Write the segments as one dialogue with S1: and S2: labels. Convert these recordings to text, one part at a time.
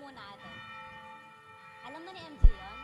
S1: muna ate. Alam na ni MJ yun?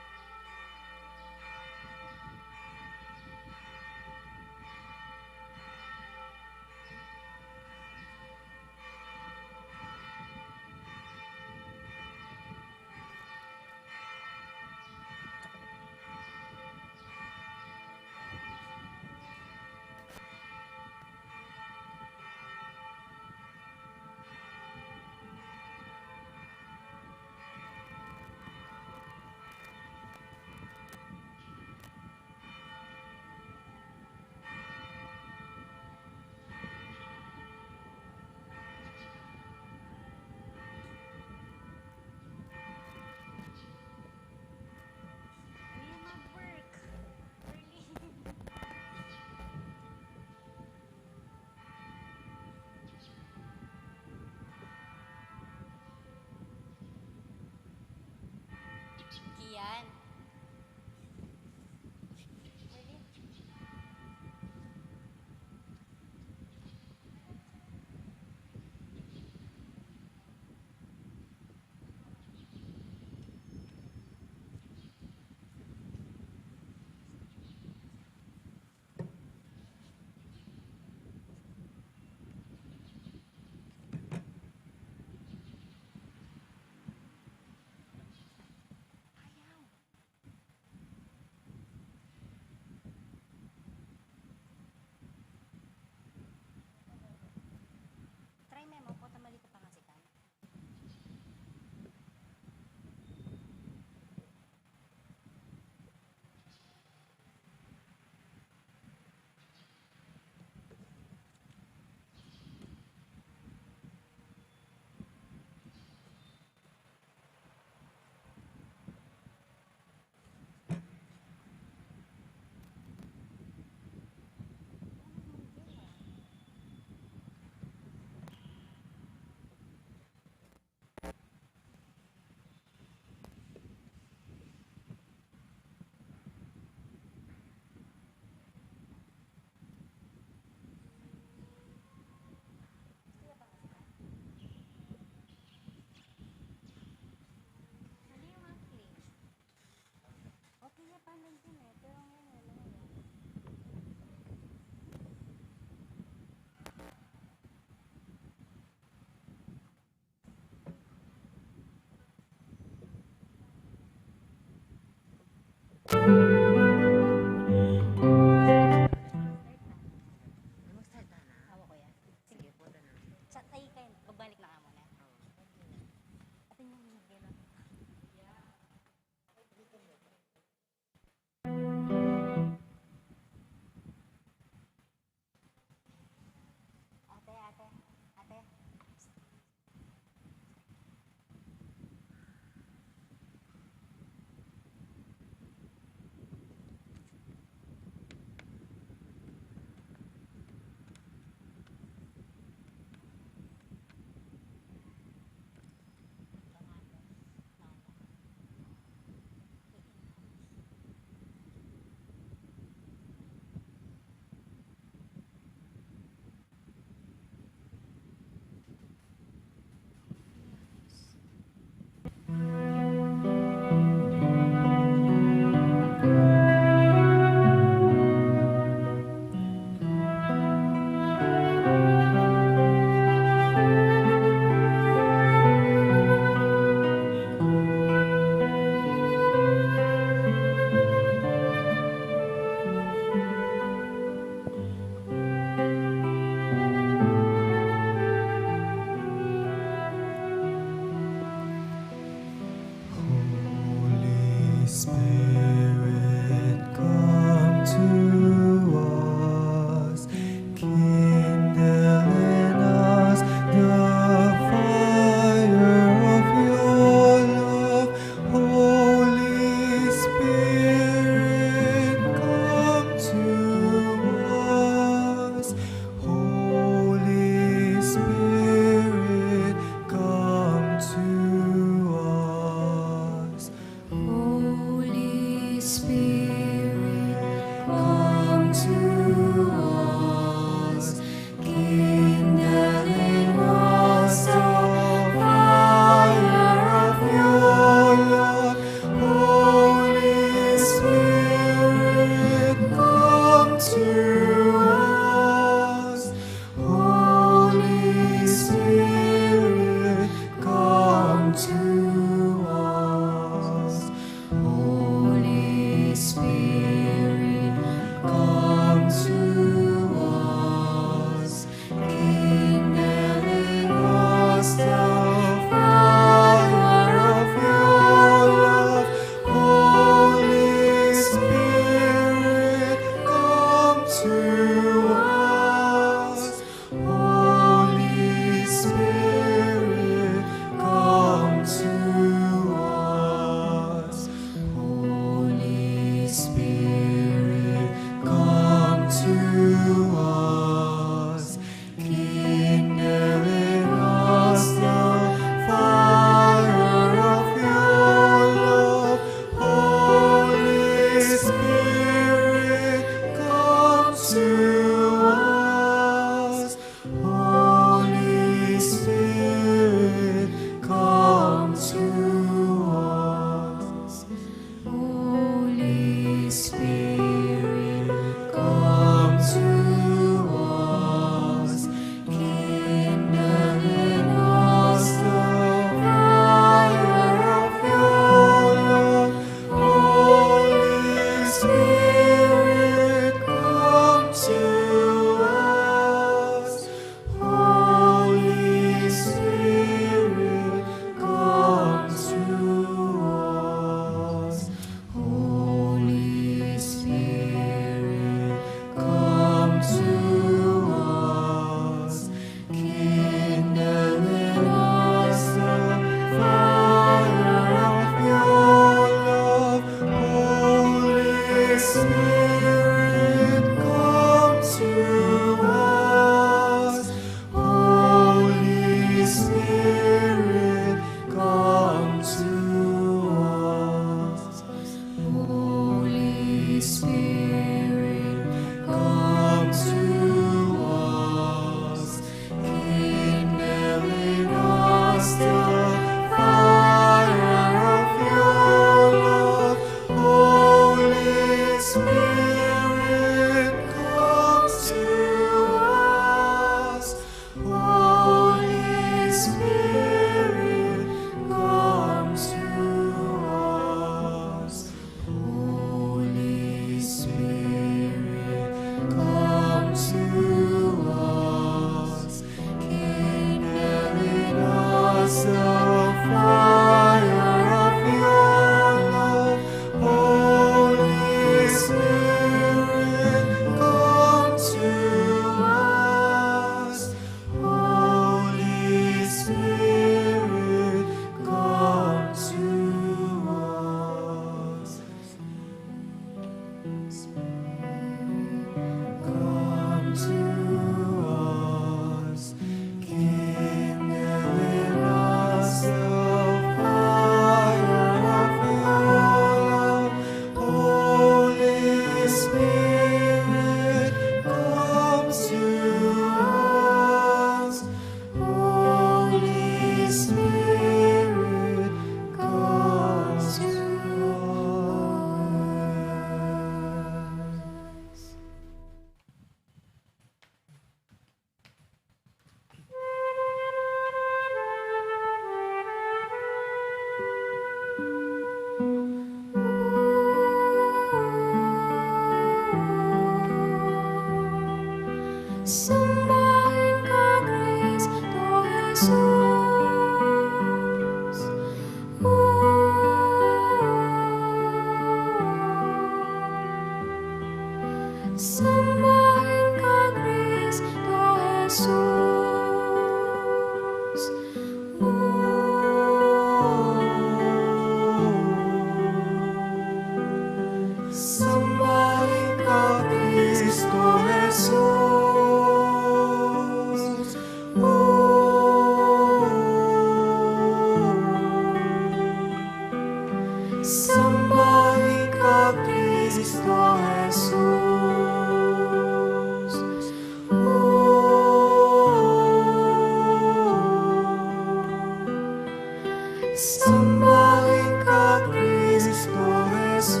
S2: Sambahin ka, Kristo Jesus.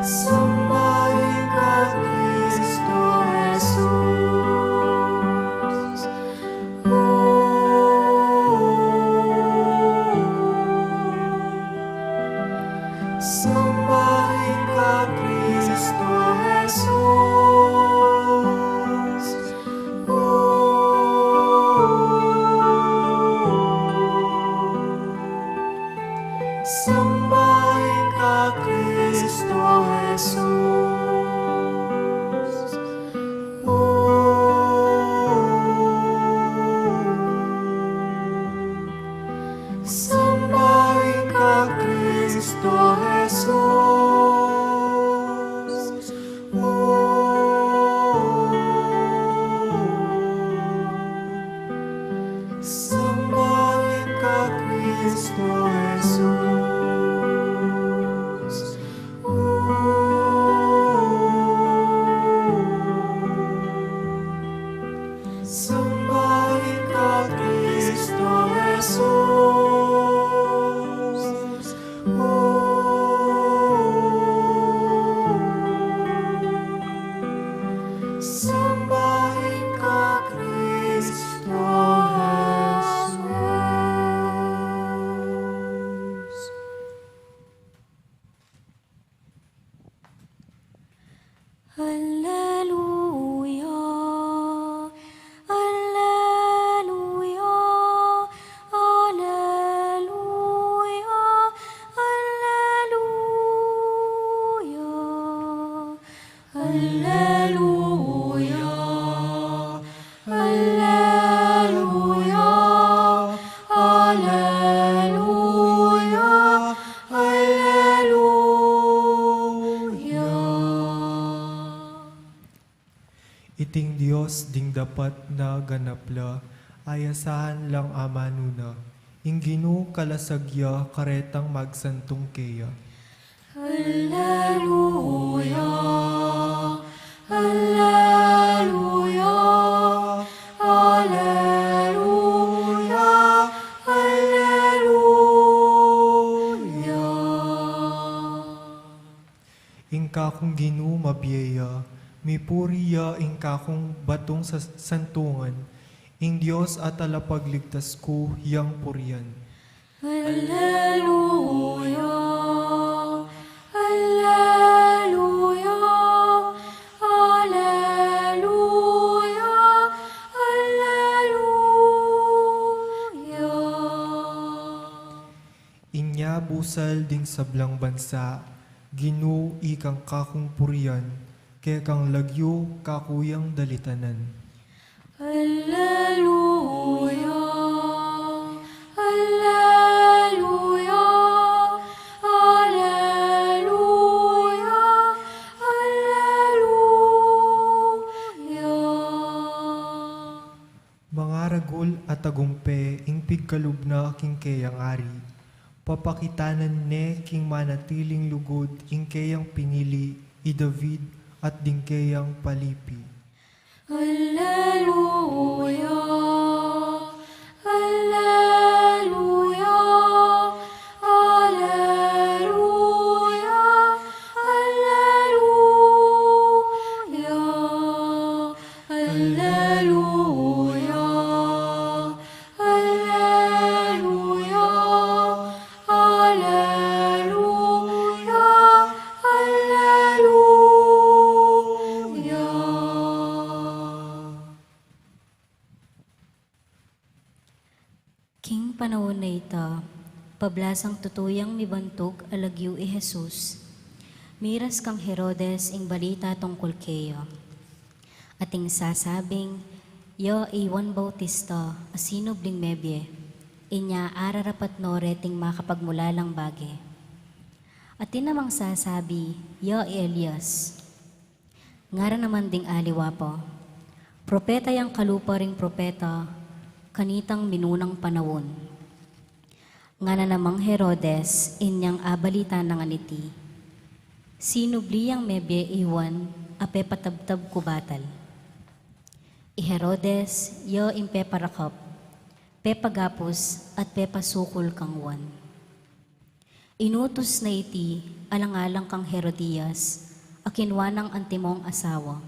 S2: Sambahin ka, Kristo Jesus. Sambahin ka, Kristo Jesus. Sambahin ka, Kristo Jesus. Sambahin ka, Kristo Jesus. Sambahin ka, Kristo Jesus. Sambahin ka, Kristo Jesus. Sambahin ka, Kristo Jesus.
S1: Hallelujah, Hallelujah, Hallelujah, Hallelujah, Hallelujah, Hallelujah, Hallelujah, Hallelujah.
S2: Iting Dios ding dapat na ganapla, ayasahan lang amanuna. Inginu kalasagya karetang magsantong keya.
S1: Hallelujah, Hallelujah, Hallelujah, Hallelujah.
S2: Ingka kong Ginu mabiyaya, mipuriya ingka kong batong sa santungan, ing Dios at alapagligtas ko yang purian.
S1: Hallelujah, Hallelujah, Hallelujah, Hallelujah.
S2: Inya busal ding sablang bansa, Ginu ikang kakong purian, kaya kang lagyo kakuyang dalitanan.
S1: Hallelujah, Hallelujah, Hallelujah, Hallelujah.
S2: Mga ragul at agumpe, ing pigkalubna king kayang ari, papakitanan ne king manatiling lugod, ing kayang pinili, i David at ding kayang palipi.
S1: Hallelujah, Hallelujah, Hallelujah, Hallelujah, Hallelujah, Hallelujah, Hallelujah, Hallelujah. King panahon na ita, pablasang tutuyang mibantog alagyo i Jesus. Miras kang Herodes ing balita tungkol keyo. Ating sasabing, yo Iwan Bautista, asinob ling mebye, inya ararapat no reting makapagmulalang bage. Atin namang sasabi, yo Elias, ngara naman ding aliwapo, propeta yang kalupa ring propeta, kanitang minunang panawon. Nga na namang Herodes, inyang abalita ng aniti. Sinubli ang mebye iwan, ape patabtab kubatal. I Herodes, yo impe parakap, pe pagapos at pe pasukol kang wan. Inutos na iti, alang-alang kang Herodias, akinwanang antimong asawa.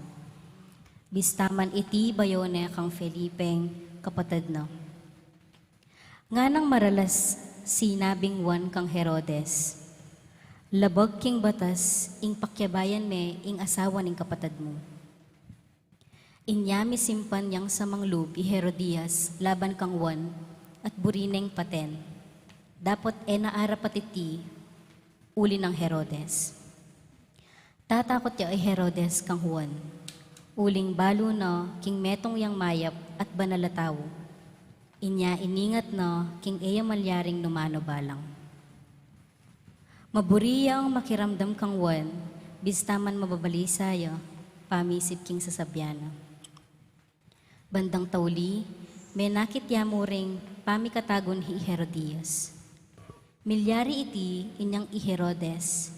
S1: Bistaman iti bayone kang Felipeng kapatid na. Nga nang maralas sinabing wan kang Herodes, labag king batas, ing pakyabayan me, ing asawa ning kapatid mo. Inyami simpan yang sa manglub i Herodias, laban kang wan, at burineng paten. Dapat naara patiti, uli ng Herodes. Tatakot ya i Herodes kang Juan, uling balo na, king metong yang mayap at banalataw. Inya iningat na, king eya malyaring numano balang. Maburiyang makiramdam kang wan, bistaman mababalisaya, pamisip king sasabyana. Bandang tauli, may nakit yamuring pamikatagon hi Herodias. Milyari iti inyang i Herodes,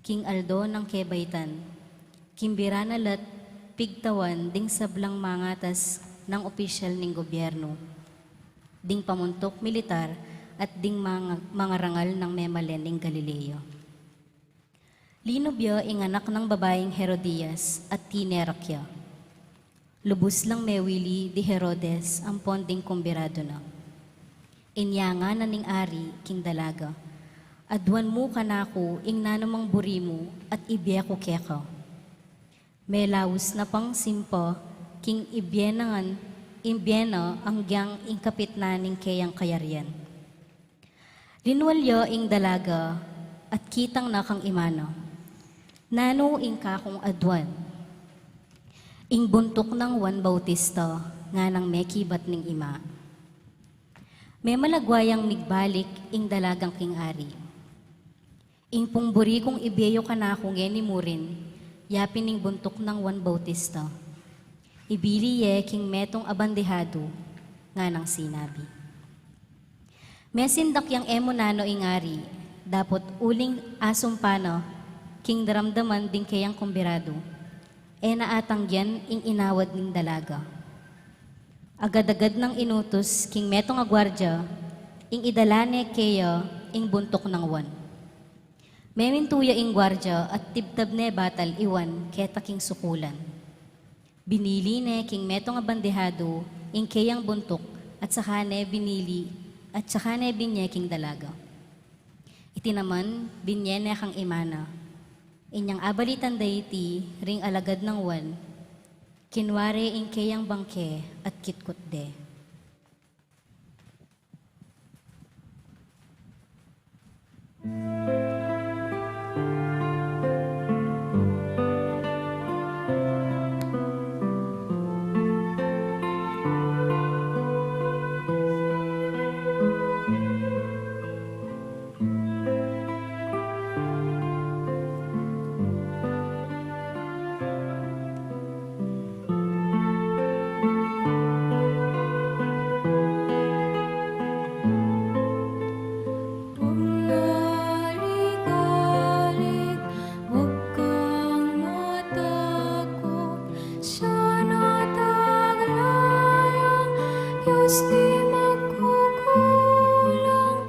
S1: king Aldo ng Kebaytan, kimbiranalat pigtawan ding sablang mangatas ng opisyal ning gobyerno, ding pamuntok militar at ding mga rangal ng memalen ning Galileo. Linubyo ing anak ng babaeng Herodias at tinerakya. Lubos lang mewili di Herodes ang ponding kumbirado na. Inyanga na ning ari king dalaga. Adwan mo kanako ing nanamang buri mo at ibiyako keka. Melawus na pang simpa king imbyena ang gyang ing kapit na ning kayang kayarian. Linwalyo ing dalaga at kitang nakang imana. Nano ing kakong adwan. Ing buntok ng Juan Bautista nga ng mekibat ning ima. May malagwayang migbalik ing dalagang king ari. Ing pungburi kong ibiyo kanako ngeni mo rin, yapin ning buntok ng Juan Bautista. Ibili ye king metong abandehado nga ng sinabi. Mesindak yang emonano ing ari, dapot uling asumpano, king daramdaman ding kayang kumbirado. Naatang yan ing inawad ning dalaga. Agad-agad ng inutos king metong agwardya, ing idalane kaya ing buntok ng wan. Memintuya ing gwardya at tibtab ne batal iwan keta king sukulan. Binili ne king metong abandehado ing kayang buntok at saka ne binye king dalaga. Iti naman binye ne kang imana. Inyang abalitan dayti ring alagad ng wan, kinware ing kayang bangke at kitkot de.
S3: Bumalik-balik, huwag kang matakot. Siya nataglayang, Diyos di magkukulang.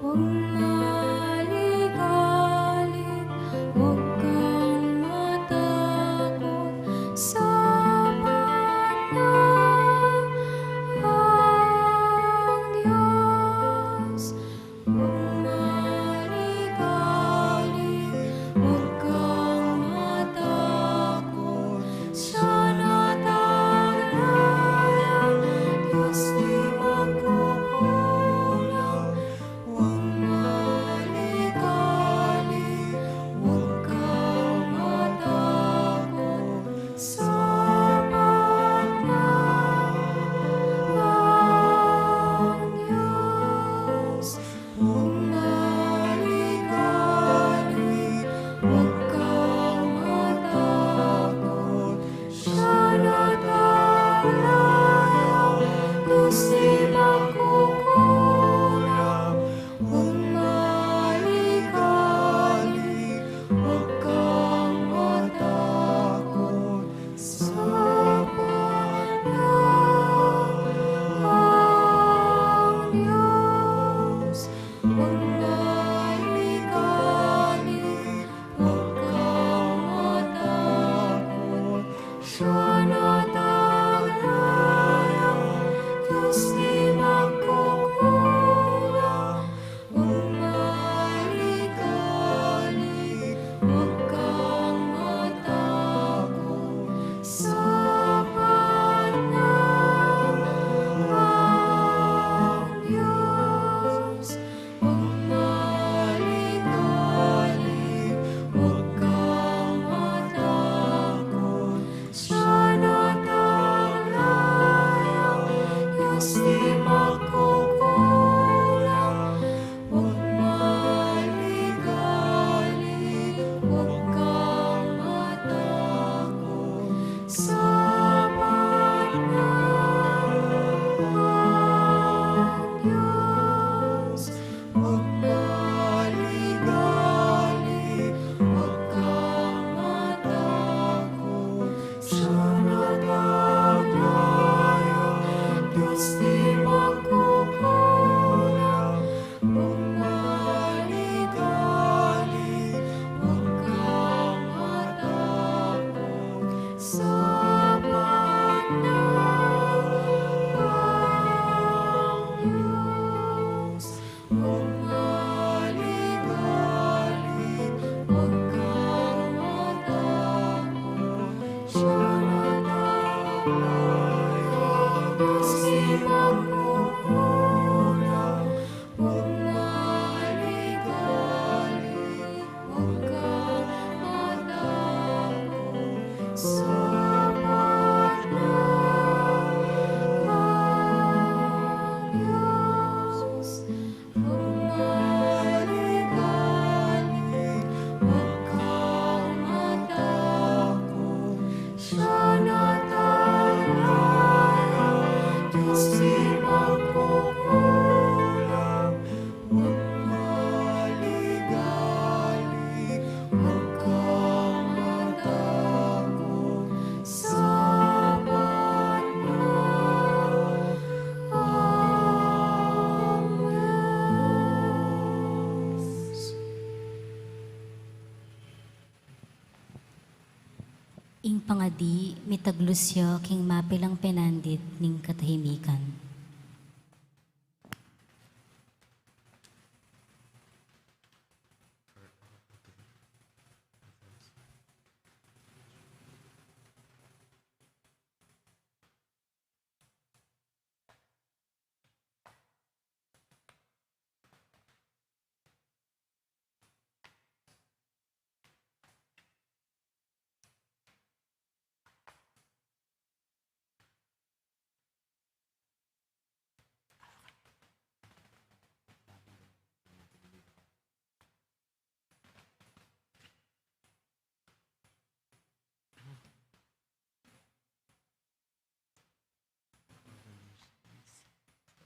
S3: Bumalik-balik, huwag kang matakot. Sapat na ang Diyos. Bumalik-balik, huwag kang matakot. Siya nataglayang, Diyos di Siya nataglaya, Diyos di magkukulang. Huwag maligali, huwag kang matakot. Sapat na ang Diyos. Huwag maligali, huwag kang matakot. Siya nataglaya, Diyos di magkukulang. Huwag maligali, huwag kang matakot. Sapat na ang Diyos. Huwag maligali, huwag kang matakot. Siya nataglaya, Diyos di magkukulang. Huwag maligali, huwag kang matakot. Sapat na ang Diyos. Huwag maligali, huwag kang matakot. Siya nataglaya, Diyos di magkukulang. Huwag maligali, huwag kang matakot. Sapat na ang Diyos. Huwag maligali, huwag kang matakot. Siya nataglaya, Diyos di magkukulang. Huwag maligali, huwag kang matakot. Sapat na ang Diyos.
S1: Ing pangadi, mitaglusya king mapilang penandit ning katahimikan.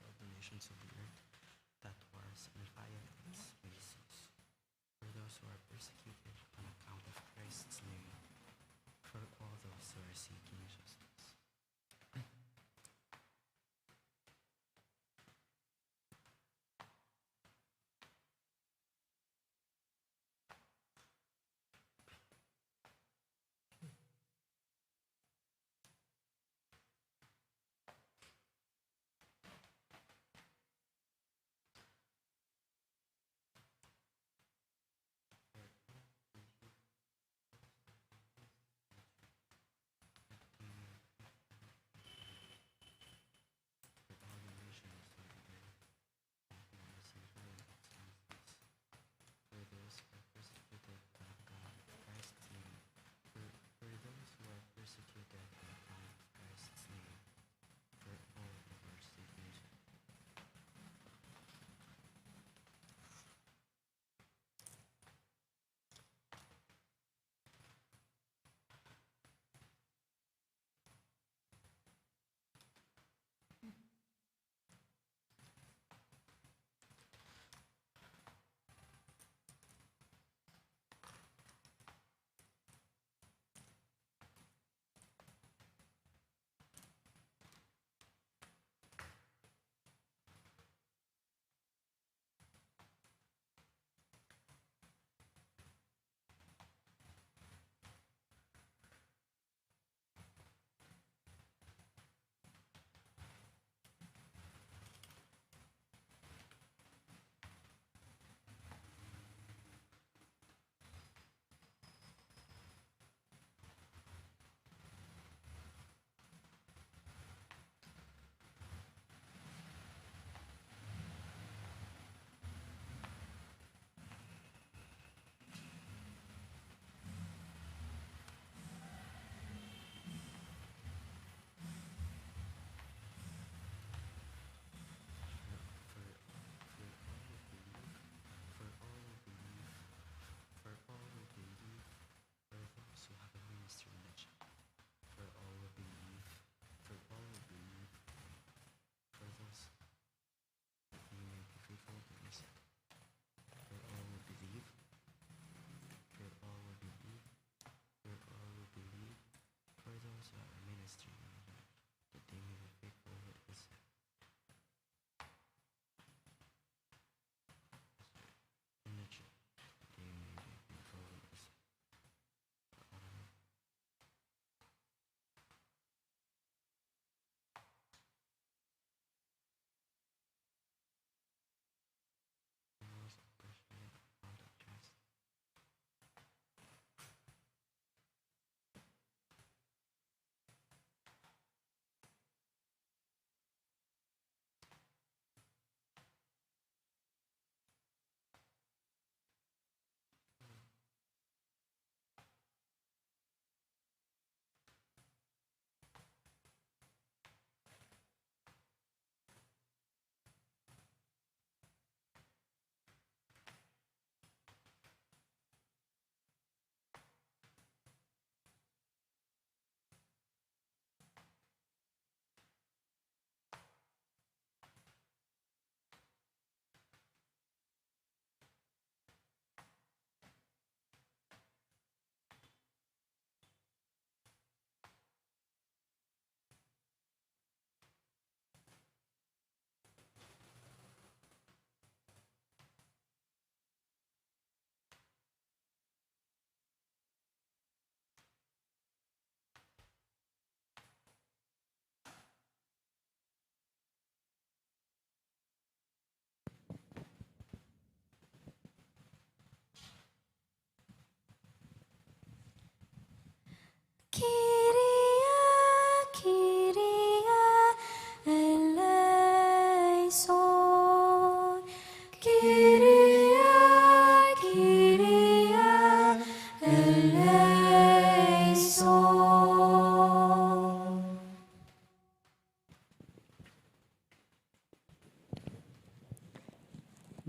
S4: all the nations of the earth, that wars and violence may cease. For those who are persecuted on account of Christ's name, for all those who are seeking justice.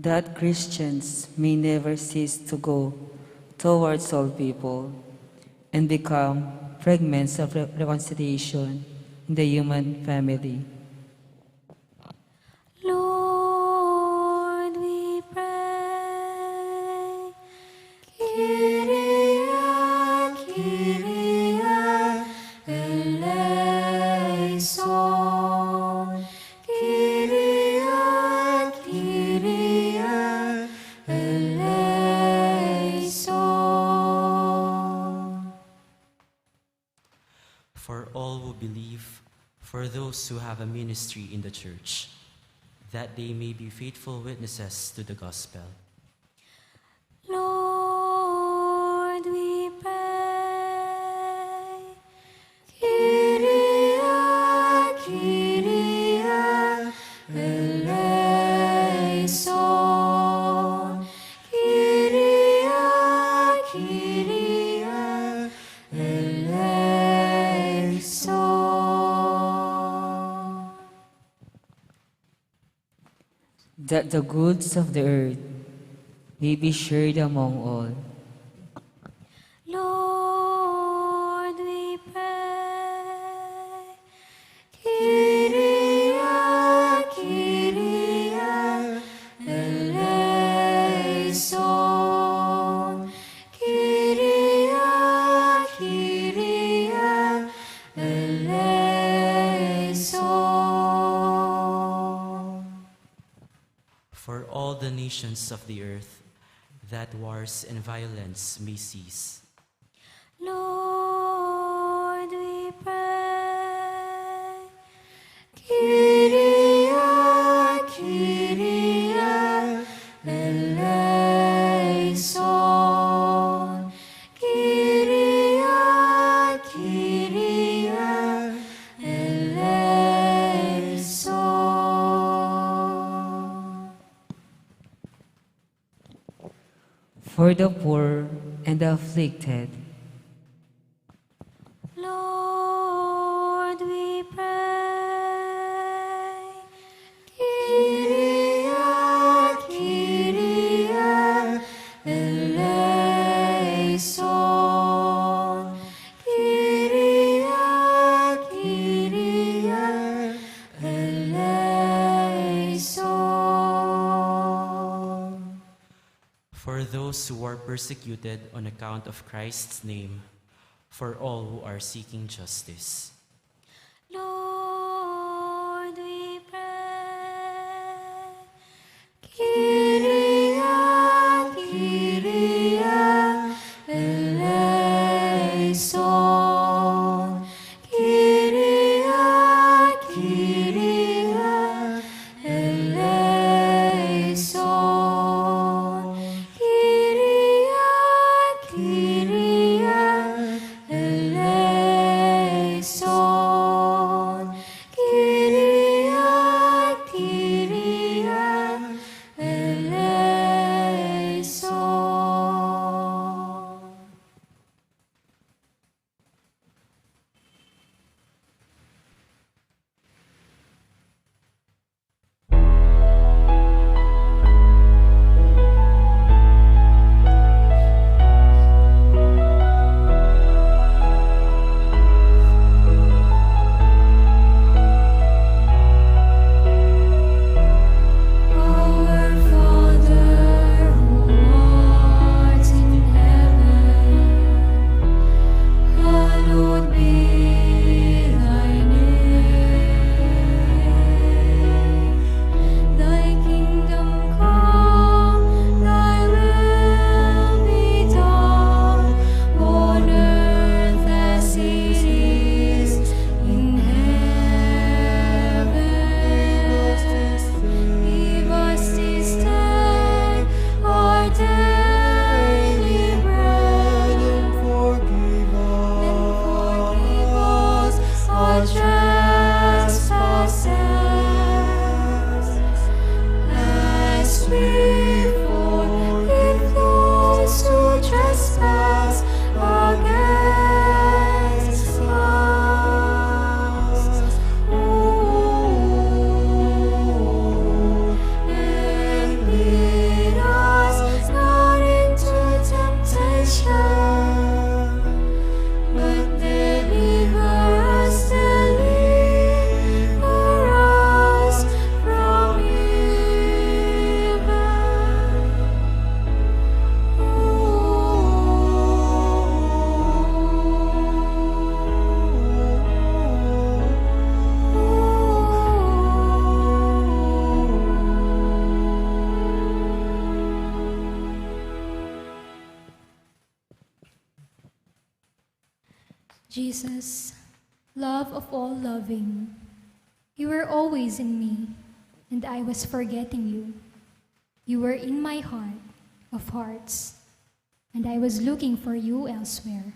S5: That Christians may never cease to go towards all people and become fragments of reconciliation in the human family.
S1: Lord, we pray. Kyrie, Kyrie, eleison. Kyrie, Kyrie, eleison.
S4: For all who believe, for those who have a ministry in the church, that they may be faithful witnesses to the gospel.
S1: Lord, we pray. Kyrie, Kyrie, eleison. Kyrie, Kyrie, eleison.
S5: That the goods of the earth may be shared among all.
S1: Lord, we pray. Kyrie, Kyrie, eleison. Kyrie, Kyrie, eleison.
S4: For all the nations of the earth, that wars and violence may cease.
S1: Lord, we pray. Kyrie, Kyrie, eleison. Kyrie, Kyrie, eleison.
S5: For the poor and the afflicted,
S1: Lord, we pray. Kyrie, Kyrie, eleison. Kyrie, Kyrie, eleison.
S4: For those who are persecuted on account of Christ's name, for all who are seeking justice.
S1: Lord, we pray. Kyrie, Kyrie, eleison. Kyrie, Kyrie, eleison. Kyrie, Kyrie, eleison. Kyrie, Kyrie, eleison. Our Father who art in heaven, hallowed be thy name. Thy kingdom come, thy will be done, on earth as it is in heaven. Give us this day our daily bread,
S3: And forgive
S1: us our trespasses, as we forgive those who trespass against us.
S6: Jesus, love of all loving, you were always in me, and I was forgetting you. You were in my heart of hearts, and I was looking for you elsewhere.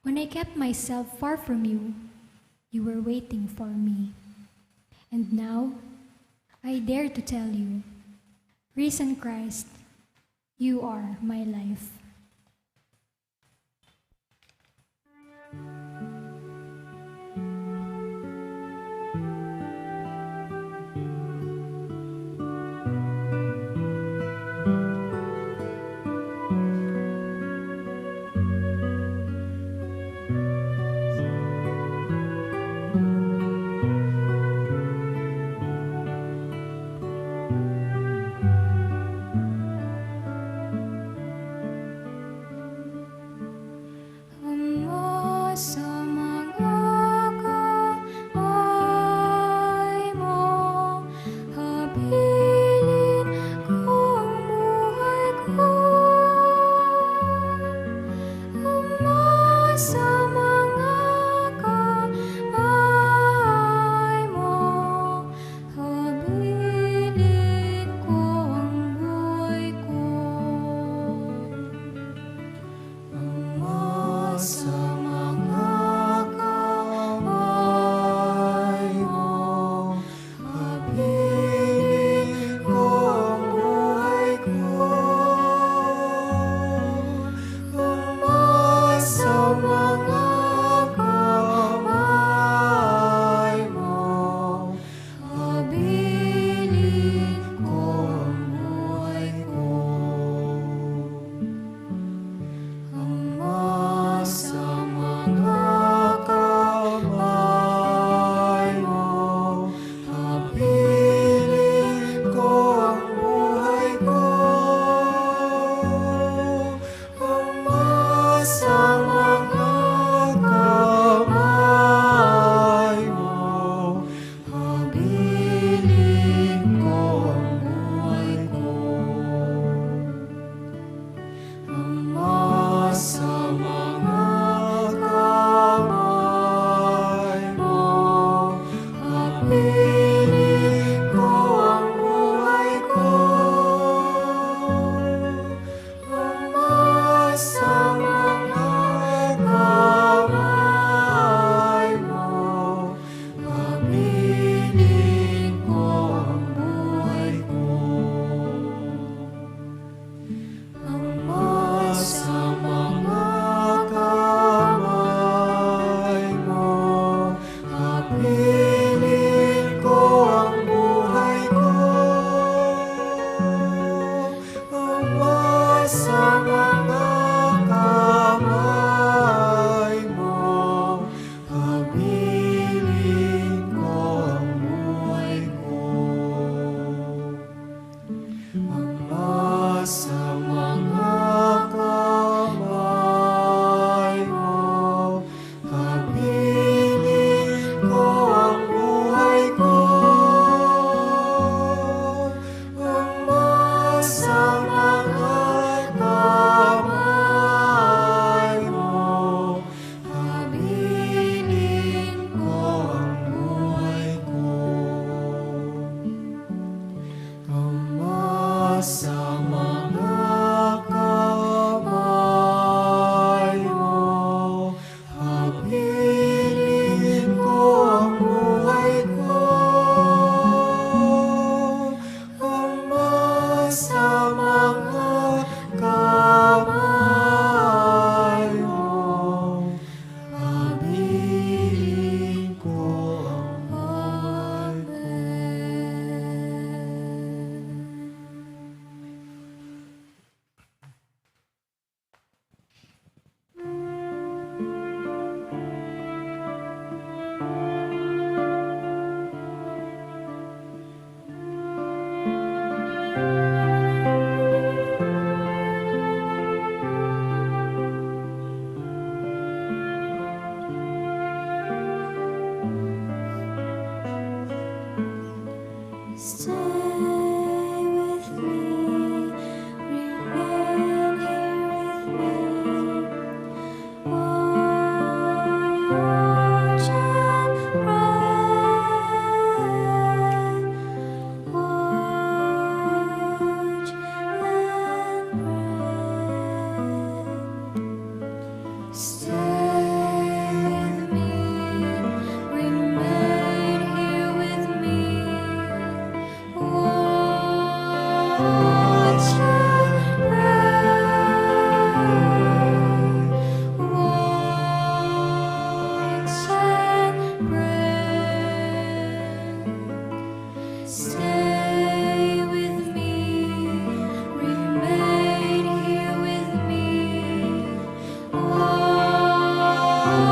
S6: When I kept myself far from you, you were waiting for me. And now, I dare to tell you, risen Christ, you are my life.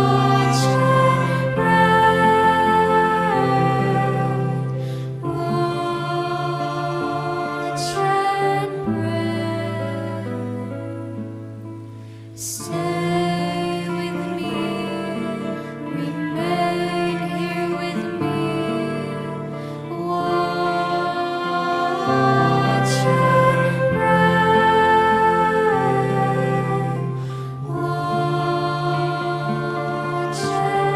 S1: Watch and pray. Watch and pray. Stay with me, remain here with me. Watch and pray. Watch and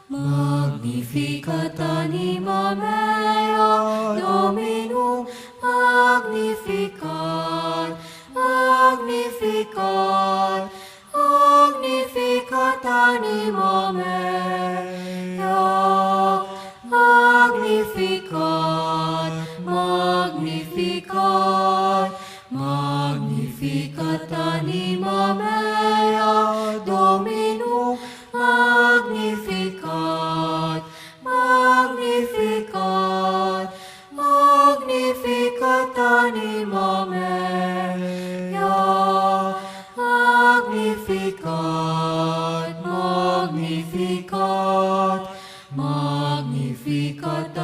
S3: Magnificat anima mea Dominum, magnificat, magnificat, magnificat anima mea. Magnificat, magnificat, magnificat anima mea Dominum, magnificat, magnificat, magnificat anima mea. Magnificat, magnificat, magnificat